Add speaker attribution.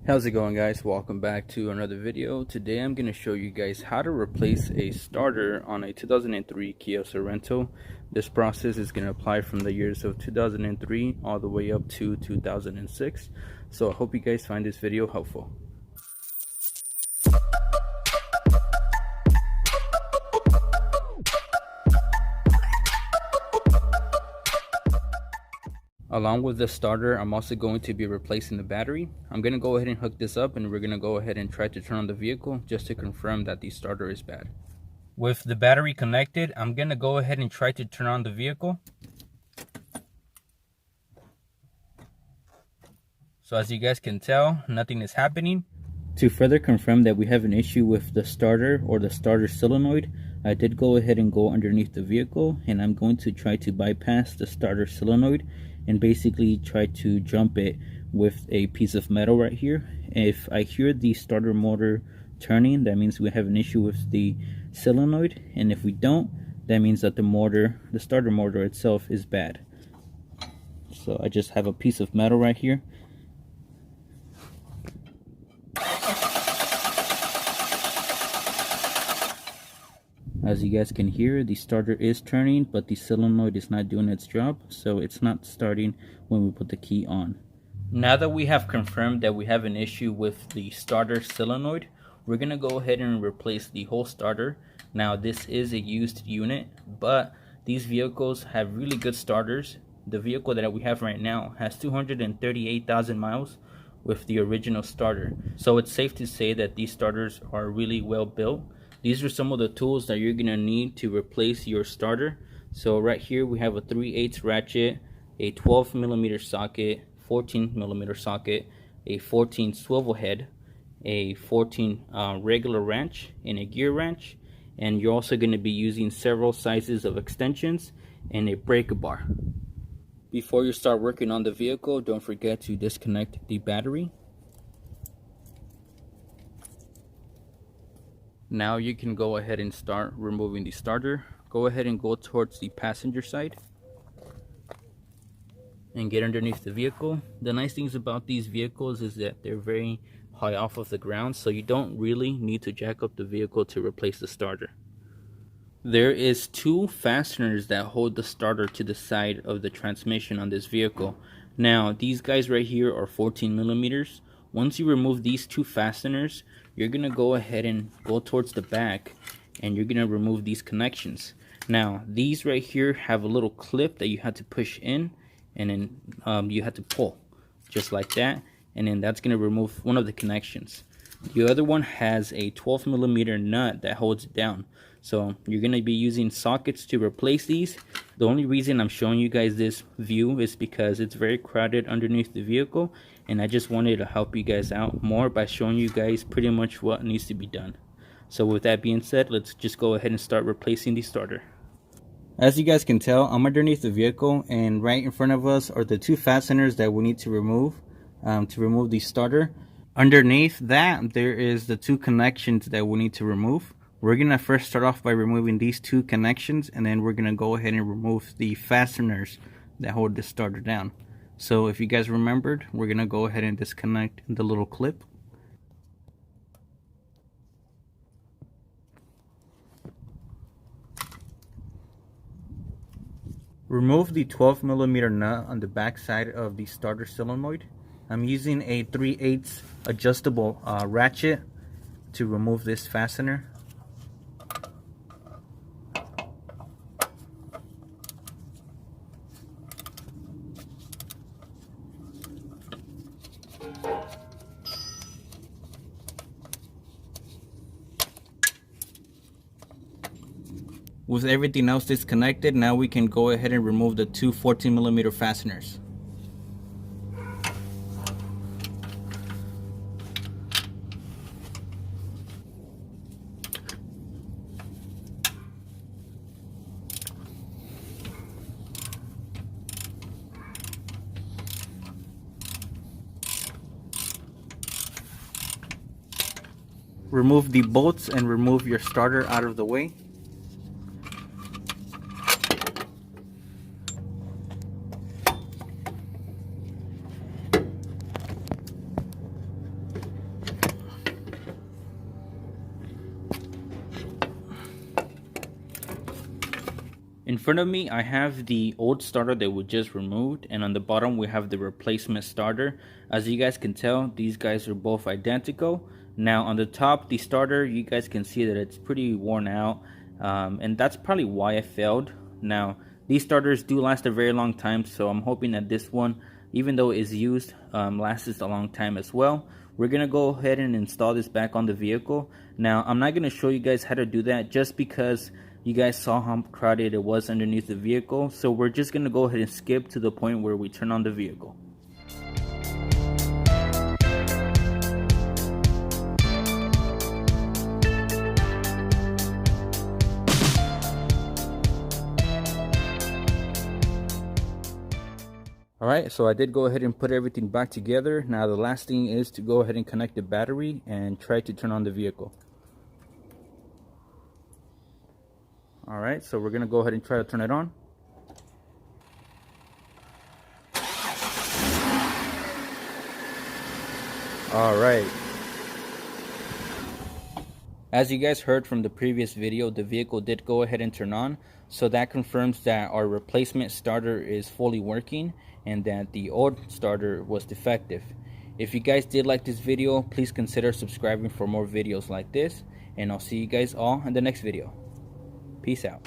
Speaker 1: How's it going, guys? Welcome back to another video. Today I'm going to show you guys how to replace a starter on a 2003 Kia Sorento. This process is going to apply from the years of 2003 all the way up to 2006. So I hope you guys find this video helpful. Along with the starter, I'm also going to be replacing the battery. I'm going to go ahead and hook this up, and we're going to go ahead and try to turn on the vehicle just to confirm that the starter is bad. With the battery connected, I'm going to go ahead and try to turn on the vehicle. So as you guys can tell, nothing is happening. To further confirm that we have an issue with the starter or the starter solenoid, I did go ahead and go underneath the vehicle, and I'm going to try to bypass the starter solenoid and basically try to jump it with a piece of metal right here. If I hear the starter motor turning, that means we have an issue with the solenoid, and if we don't, that means that the starter motor itself is bad. So I just have a piece of metal right here. As you guys can hear, the starter is turning, but the solenoid is not doing its job, so it's not starting when we put the key on. Now that we have confirmed that we have an issue with the starter solenoid, we're going to go ahead and replace the whole starter. Now this is a used unit, but these vehicles have really good starters. The vehicle that we have right now has 238,000 miles with the original starter, so it's safe to say that these starters are really well built. These are some of the tools that you're going to need to replace your starter. So right here we have a 3/8 ratchet, a 12mm socket, 14mm socket, a 14 swivel head, a 14 regular wrench, and a gear wrench. And you're also going to be using several sizes of extensions and a breaker bar. Before you start working on the vehicle, don't forget to disconnect the battery. Now you can go ahead and start removing the starter. Go ahead and go towards the passenger side and get underneath the vehicle. The nice things about these vehicles is that they're very high off of the ground, so you don't really need to jack up the vehicle to replace the starter. There is two fasteners that hold the starter to the side of the transmission on this vehicle. Now these guys right here are 14mm. Once you remove these two fasteners, you're going to go ahead and go towards the back, and you're going to remove these connections. Now these right here have a little clip that you have to push in, and then you have to pull just like that, and then that's going to remove one of the connections. The other one has a 12mm nut that holds it down. So you're going to be using sockets to replace these. The only reason I'm showing you guys this view is because it's very crowded underneath the vehicle, and I just wanted to help you guys out more by showing you guys pretty much what needs to be done. So with that being said, let's just go ahead and start replacing the starter. As you guys can tell, I'm underneath the vehicle, and right in front of us are the two fasteners that we need to remove the starter. Underneath that, there is the two connections that we need to remove. We're going to first start off by removing these two connections, and then we're going to go ahead and remove the fasteners that hold the starter down. So if you guys remembered, we're going to go ahead and disconnect the little clip. Remove the 12mm nut on the back side of the starter solenoid. I'm using a 3/8 adjustable ratchet to remove this fastener. With everything else disconnected, now we can go ahead and remove the two 14mm fasteners. Remove the bolts and remove your starter out of the way. In front of me, I have the old starter that we just removed, and on the bottom we have the replacement starter. As you guys can tell, these guys are both identical. Now on the top, the starter, you guys can see that it's pretty worn out, and that's probably why it failed. Now, these starters do last a very long time, so I'm hoping that this one, even though it is used, lasts a long time as well. We're gonna go ahead and install this back on the vehicle. Now, I'm not gonna show you guys how to do that just because you guys saw how crowded it was underneath the vehicle, so we're just gonna go ahead and skip to the point where we turn on the vehicle. Alright, so I did go ahead and put everything back together. Now the last thing is to go ahead and connect the battery and try to turn on the vehicle. Alright, so we're gonna go ahead and try to turn it on. Alright. As you guys heard from the previous video, the vehicle did go ahead and turn on. So that confirms that our replacement starter is fully working and that the old starter was defective. If you guys did like this video, please consider subscribing for more videos like this. And I'll see you guys all in the next video. Peace out.